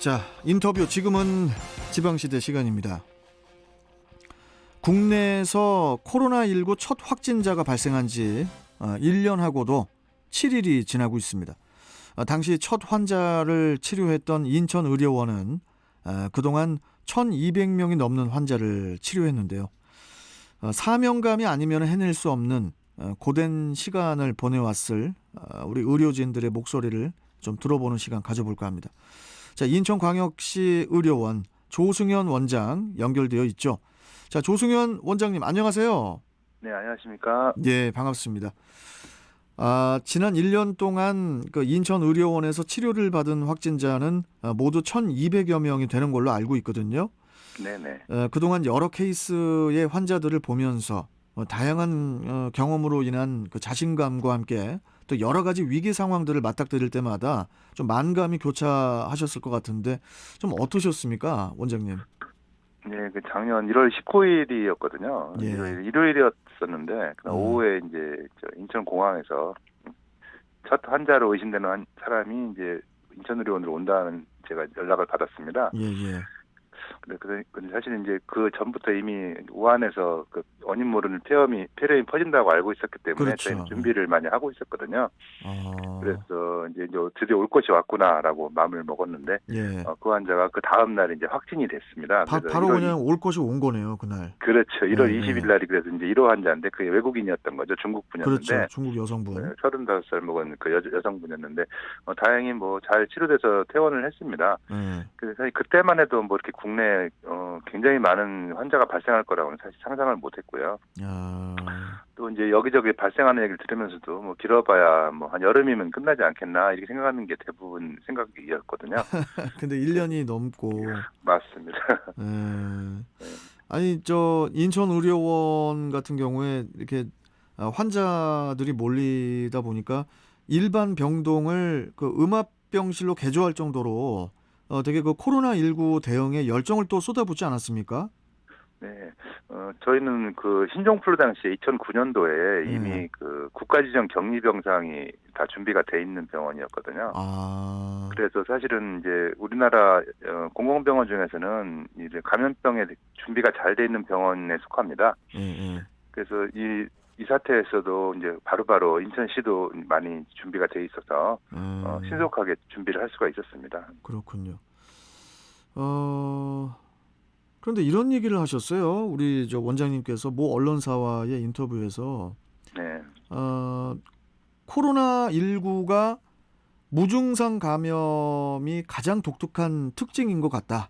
자, 인터뷰 지금은 지방시대 시간입니다. 국내에서 코로나19 첫 확진자가 발생한 지 1년하고도 7일이 지나고 있습니다. 당시 첫 환자를 치료했던 인천의료원은 그동안 1,200명이 넘는 환자를 치료했는데요. 사명감이 아니면 해낼 수 없는 고된 시간을 보내왔을 우리 의료진들의 목소리를 좀 들어보는 시간 가져볼까 합니다. 자, 인천광역시 의료원 조승현 원장 연결되어 있죠. 자, 조승현 원장님 안녕하세요. 네, 안녕하십니까. 예, 반갑습니다. 지난 1년 동안 그 인천의료원에서 치료를 받은 확진자는 모두 1,200여 명이 되는 걸로 알고 있거든요. 네네. 그동안 여러 케이스의 환자들을 보면서 다양한 경험으로 인한 그 자신감과 함께 또 여러 가지 위기 상황들을 맞닥뜨릴 때마다 좀 만감이 교차하셨을 것 같은데 좀 어떠셨습니까, 원장님? 네, 그 작년 1월 19일이었거든요. 예. 일요일이었었는데, 그날 오후에 이제 인천공항에서 첫 환자로 의심되는 사람이 이제 인천의료원으로 온다는 제가 연락을 받았습니다. 예, 예. 근데 사실 이제 그 전부터 이미 우한에서 그 원인 모르는 폐렴이 퍼진다고 알고 있었기 때문에 그렇죠. 저희는 준비를 많이 하고 있었거든요. 아, 그래서 이제 드디어 올 것이 왔구나라고 마음을 먹었는데 예. 그 환자가 그 다음 날 이제 확진이 됐습니다. 그래서 바로 그냥 올 것이 온 거네요, 그날. 그렇죠. 1월 예, 20일 날이 그래서 이제 1호 환자인데 그게 외국인이었던 거죠. 중국 분이었는데 그렇죠. 중국 여성분. 35살 먹은 그 여성분이었는데 다행히 뭐 잘 치료돼서 퇴원을 했습니다. 예. 그래서 사실 그때만 해도 뭐 이렇게 국내에 굉장히 많은 환자가 발생할 거라고는 사실 상상을 못했고요. 아, 또 이제 여기저기 발생하는 얘기를 들으면서도 뭐 길어봐야 뭐 한 여름이면 끝나지 않겠나 이렇게 생각하는 게 대부분 생각이었거든요. 근데 1년이 넘고. 맞습니다. 예. 네. 아니, 저 인천의료원 같은 경우에 이렇게 환자들이 몰리다 보니까 일반 병동을 그 음압병실로 개조할 정도로 되게 그 코로나19 대응에 열정을 또 쏟아붓지 않았습니까? 네, 저희는 그 신종플루 당시에 2009년도에 예. 이미 그 국가지정 격리병상이 다 준비가 돼 있는 병원이었거든요. 아, 그래서 사실은 이제 우리나라 공공병원 중에서는 이제 감염병에 준비가 잘 돼 있는 병원에 속합니다. 예, 예. 그래서 이 사태에서도 이제 바로바로 인천시도 많이 준비가 돼 있어서 신속하게 준비를 할 수가 있었습니다. 그렇군요. 그런데 이런 얘기를 하셨어요. 우리 저 원장님께서 모 언론사와의 인터뷰에서 네, 코로나19가 무증상 감염이 가장 독특한 특징인 것 같다.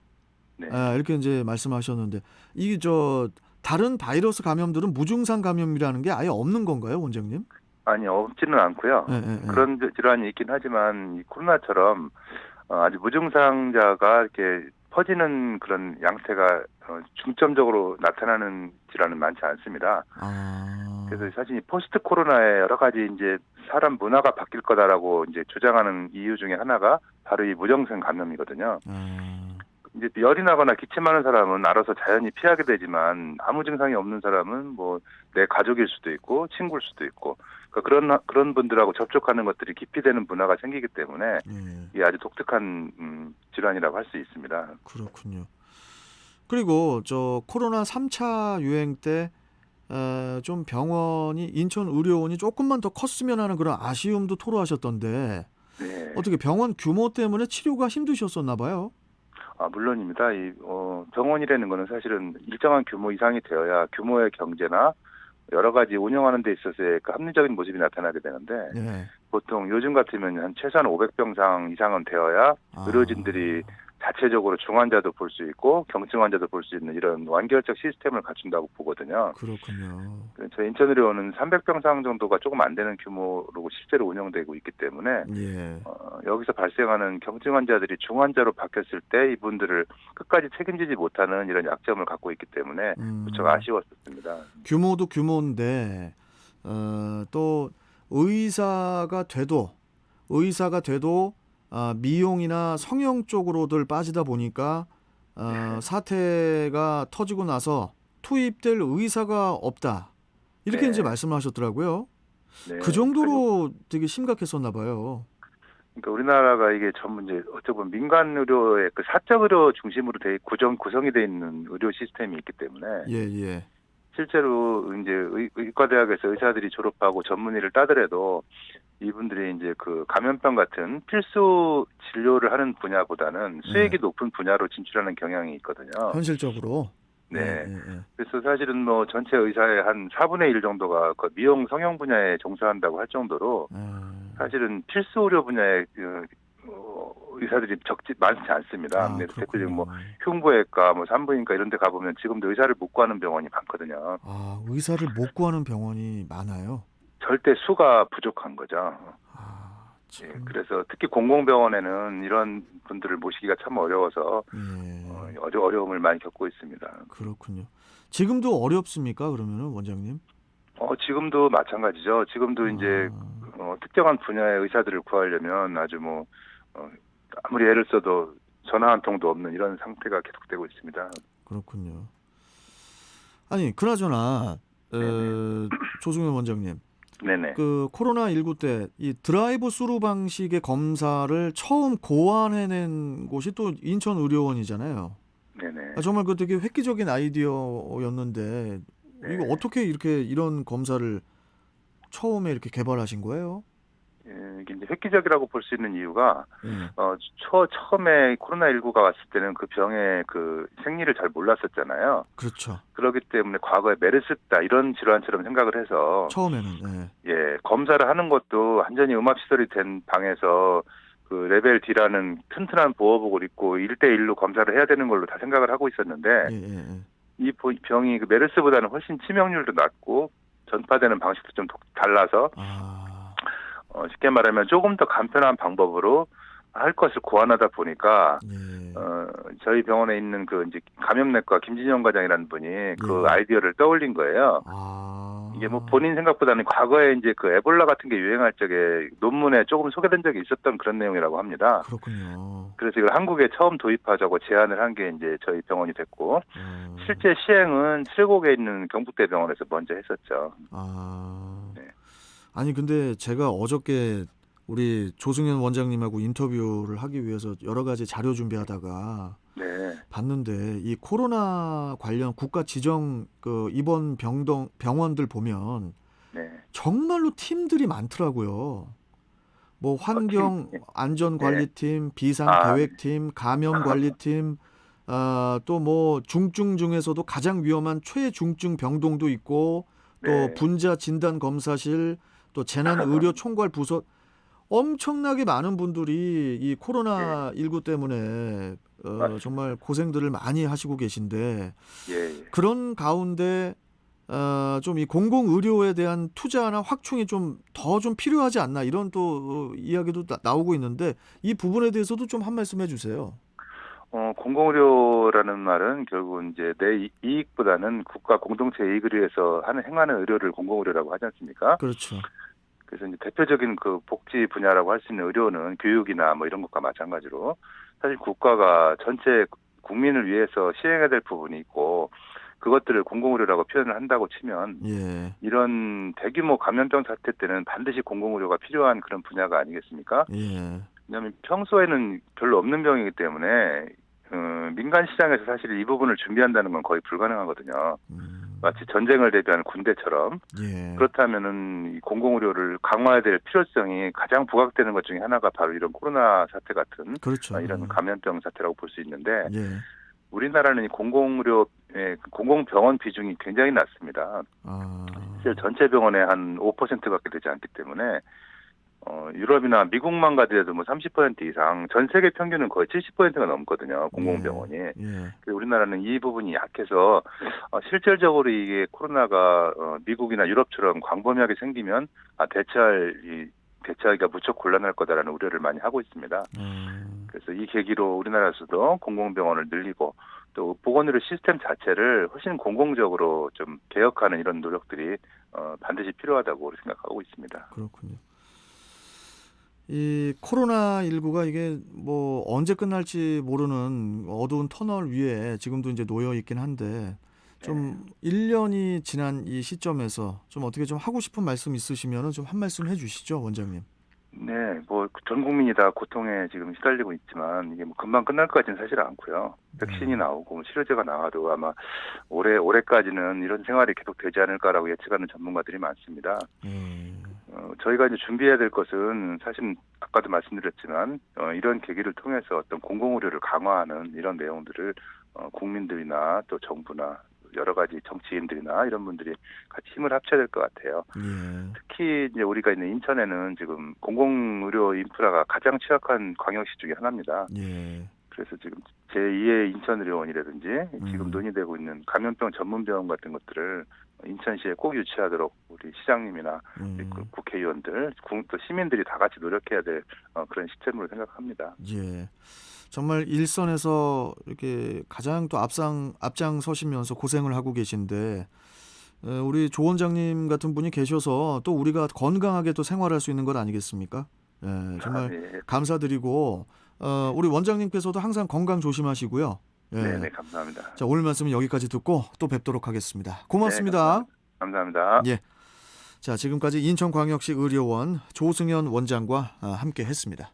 네. 이렇게 이제 말씀하셨는데 이게 저 다른 바이러스 감염들은 무증상 감염이라는 게 아예 없는 건가요, 원장님? 아니 없지는 않고요. 예, 예, 예. 그런 질환이 있긴 하지만 이 코로나처럼 아주 무증상자가 이렇게 퍼지는 그런 양태가 중점적으로 나타나는 질환은 많지 않습니다. 아, 그래서 사실 이 포스트 코로나에 여러 가지 이제 사람 문화가 바뀔 거다라고 이제 주장하는 이유 중에 하나가 바로 이 무증상 감염이거든요. 아, 이제 열이 나거나 기침하는 사람은 알아서 자연히 피하게 되지만 아무 증상이 없는 사람은 뭐 내 가족일 수도 있고 친구일 수도 있고 그러니까 그런 분들하고 접촉하는 것들이 기피되는 문화가 생기기 때문에 예, 이게 아주 독특한 질환이라고 할 수 있습니다. 그렇군요. 그리고 저 코로나 3차 유행 때 좀 병원이 인천 의료원이 조금만 더 컸으면 하는 그런 아쉬움도 토로하셨던데 네. 어떻게 병원 규모 때문에 치료가 힘드셨었나 봐요. 물론입니다. 병원이라는 거는 사실은 일정한 규모 이상이 되어야 규모의 경제나 여러 가지 운영하는 데 있어서의 그 합리적인 모습이 나타나게 되는데 예. 보통 요즘 같으면 한 최소한 500병상 이상은 되어야 의료진들이 자체적으로 중환자도 볼 수 있고 경증 환자도 볼 수 있는 이런 완결적 시스템을 갖춘다고 보거든요. 그렇군요. 저희 인천의료원은 300병상 정도가 조금 안 되는 규모로 실제로 운영되고 있기 때문에 예. 여기서 발생하는 경증 환자들이 중환자로 바뀌었을 때 이분들을 끝까지 책임지지 못하는 이런 약점을 갖고 있기 때문에 무척 아쉬웠었습니다. 규모도 규모인데 또 의사가 돼도 미용이나 성형 쪽으로들 빠지다 보니까 사태가 터지고 나서 투입될 의사가 없다. 이렇게 네. 이제 말씀을 하셨더라고요. 네. 그 정도로 되게 심각했었나 봐요. 그러니까 우리나라가 이게 전부 이제 어찌 보면 민간 의료의 그 사적 의료 중심으로 구성이 돼 있는 의료 시스템이 있기 때문에 예, 예. 실제로 이제 의과대학에서 의사들이 졸업하고 전문의를 따더라도 이분들이 이제 그 감염병 같은 필수 진료를 하는 분야보다는 수익이 예. 높은 분야로 진출하는 경향이 있거든요. 현실적으로. 예, 네. 예, 예. 그래서 사실은 뭐 전체 의사의 한 4분의 1 정도가 그 미용 성형 분야에 종사한다고 할 정도로 사실은 필수 의료 분야에 의사들이 많지 않습니다. 아, 그래서 대표적인 뭐 그렇군요. 흉부외과, 뭐 산부인과 이런 데 가보면 지금도 의사를 못 구하는 병원이 많거든요. 아, 의사를 못 구하는 병원이 많아요. 절대 수가 부족한 거죠. 아, 예, 참. 그래서 특히 공공병원에는 이런 분들을 모시기가 참 어려워서 예, 어려움을 많이 겪고 있습니다. 그렇군요. 지금도 어렵습니까? 그러면은 원장님? 지금도 마찬가지죠. 지금도 이제 아, 특정한 분야의 의사들을 구하려면 아주 뭐 아무리 애를 써도 전화 한 통도 없는 이런 상태가 계속되고 있습니다. 그렇군요. 아니, 그나저나 네네. 조승현 원장님, 네네. 그 코로나19 때 이 드라이브 스루 방식의 검사를 처음 고안해낸 곳이 또 인천의료원이잖아요. 네네. 아, 정말 그 되게 획기적인 아이디어였는데 이거 네. 어떻게 이렇게 이런 검사를 처음에 이렇게 개발하신 거예요? 예, 이게 이제 획기적이라고 볼 수 있는 이유가 예, 처음에 코로나19가 왔을 때는 그 병의 그 생리를 잘 몰랐었잖아요. 그렇죠. 그렇기 때문에 과거에 메르스다 이런 질환처럼 생각을 해서 처음에는 예, 검사를 하는 것도 완전히 음압시설이 된 방에서 그 레벨 D라는 튼튼한 보호복을 입고 1대1로 검사를 해야 되는 걸로 다 생각을 하고 있었는데 예, 예, 예. 이 병이 그 메르스보다는 훨씬 치명률도 낮고 전파되는 방식도 좀 달라서 아, 쉽게 말하면 조금 더 간편한 방법으로 할 것을 고안하다 보니까 예, 저희 병원에 있는 그 이제 감염내과 김진영 과장이라는 분이 예, 그 예. 아이디어를 떠올린 거예요. 이게 뭐 아, 본인 생각보다는 과거에 이제 그 에볼라 같은 게 유행할 적에 논문에 조금 소개된 적이 있었던 그런 내용이라고 합니다. 그렇군요. 그래서 이걸 한국에 처음 도입하자고 제안을 한 게 이제 저희 병원이 됐고 어, 실제 시행은 칠곡에 있는 경북대병원에서 먼저 했었죠. 아. 네. 아니 근데 제가 어저께 우리 조승현 원장님하고 인터뷰를 하기 위해서 여러 가지 자료 준비하다가 네. 봤는데 이 코로나 관련 국가 지정 그 입원 병원들 보면 네. 정말로 팀들이 많더라고요. 뭐 팀. 환경 네. 네. 안전관리팀, 아, 네. 비상계획팀, 감염관리팀, 또 뭐 중증 중에서도 가장 위험한 최중증 병동도 있고 또 네. 분자 진단 검사실, 또 재난의료 총괄 부서 엄청나게 많은 분들이 이 예. 코로나19 때문에 정말 맞습니다. 고생들을 많이 하시고 계신데 예, 예. 그런 가운데 좀 이 공공의료에 대한 투자나 확충이 좀 더 좀 필요하지 않나 이런 또 이야기도 나오고 있는데 이 부분에 대해서도 좀 한 말씀 해주세요. 공공의료라는 말은 결국 이제 내 이익보다는 국가 공동체 이익을 위해서 행하는 의료를 공공의료라고 하지 않습니까? 그렇죠. 그래서 이제 대표적인 그 복지 분야라고 할 수 있는 의료는 교육이나 뭐 이런 것과 마찬가지로 사실 국가가 전체 국민을 위해서 시행해야 될 부분이 있고 그것들을 공공의료라고 표현을 한다고 치면 예, 이런 대규모 감염병 사태 때는 반드시 공공의료가 필요한 그런 분야가 아니겠습니까? 예, 왜냐하면 평소에는 별로 없는 병이기 때문에 민간 시장에서 사실 이 부분을 준비한다는 건 거의 불가능하거든요. 마치 전쟁을 대비하는 군대처럼. 예, 그렇다면은 이 공공의료를 강화해야 될 필요성이 가장 부각되는 것 중에 하나가 바로 이런 코로나 사태 같은 그렇죠. 이런 감염병 사태라고 볼 수 있는데 예, 우리나라는 이 공공의료의 공공병원 비중이 굉장히 낮습니다. 실제 아, 전체 병원의 한 5%밖에 되지 않기 때문에 유럽이나 미국만 가더라도 뭐 30% 이상, 전 세계 평균은 거의 70%가 넘거든요, 예, 공공병원이. 예, 그래서 우리나라는 이 부분이 약해서 실질적으로 이게 코로나가 미국이나 유럽처럼 광범위하게 생기면 대처하기가 무척 곤란할 거다라는 우려를 많이 하고 있습니다. 아, 그래서 이 계기로 우리나라에서도 공공병원을 늘리고 또 보건의료 시스템 자체를 훨씬 공공적으로 좀 개혁하는 이런 노력들이 반드시 필요하다고 생각하고 있습니다. 그렇군요. 이 코로나19가 이게 뭐 언제 끝날지 모르는 어두운 터널 위에 지금도 이제 놓여 있긴 한데 네. 좀 1년이 지난 이 시점에서 좀 어떻게 좀 하고 싶은 말씀 있으시면은 좀 한 말씀 해 주시죠, 원장님. 네, 뭐 전 국민이 다 고통에 지금 시달리고 있지만 이게 뭐 금방 끝날 것 같지는 사실 않고요. 백신이 나오고 뭐 치료제가 나와도 아마 올해까지는 이런 생활이 계속 되지 않을까라고 예측하는 전문가들이 많습니다. 예. 저희가 이제 준비해야 될 것은 사실 아까도 말씀드렸지만 이런 계기를 통해서 어떤 공공의료를 강화하는 이런 내용들을 국민들이나 또 정부나 여러 가지 정치인들이나 이런 분들이 같이 힘을 합쳐야 될 것 같아요. 예. 특히 이제 우리가 있는 인천에는 지금 공공의료 인프라가 가장 취약한 광역시 중에 하나입니다. 예. 그래서 지금 제2의 인천의료원이라든지 지금 음. 논의되고 있는 감염병 전문병원 같은 것들을 인천시에 꼭 유치하도록 우리 시장님이나 우리 국회의원들, 또 시민들이 다 같이 노력해야 될 그런 시점으로 생각합니다. 예. 정말 일선에서 이렇게 가장 또 앞장서시면서 고생을 하고 계신데 우리 조 원장님 같은 분이 계셔서 또 우리가 건강하게 또 생활할 수 있는 것 아니겠습니까? 예, 정말 네. 감사드리고 우리 원장님께서도 항상 건강 조심하시고요. 네, 예. 네, 감사합니다. 자, 오늘 말씀은 여기까지 듣고 또 뵙도록 하겠습니다. 네, 고맙습니다. 감사합니다. 예. 자, 지금까지 인천광역시 의료원 조승현 원장과 함께 했습니다.